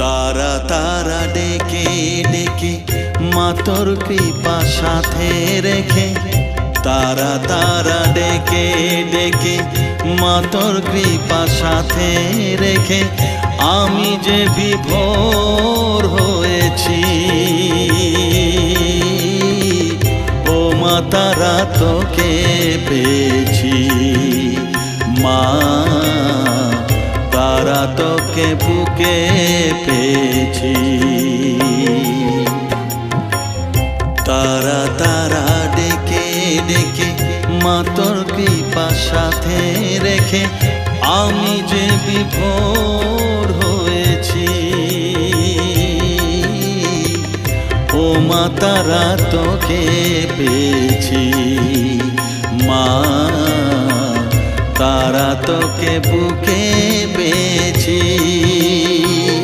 তারা তারা ডেকে ডেকে মা তোর কৃপা সাথে রেখে, তারা তারা ডেকে ডেকে মা তোর কৃপা সাথে রেখে আমি যে বিভোর হয়েছি। ও মা তারা তোকে পেয়েছি, মা তারা তোকে বুকে পেয়েছি। তারা তারা ডেকে ডেকে মা তোর কৃপা সাথে রেখে আমি যে বিভোর হয়েছি। ও মা তারা তোকে পেয়েছি, মা তারা তোকে বুকে পেয়েছি।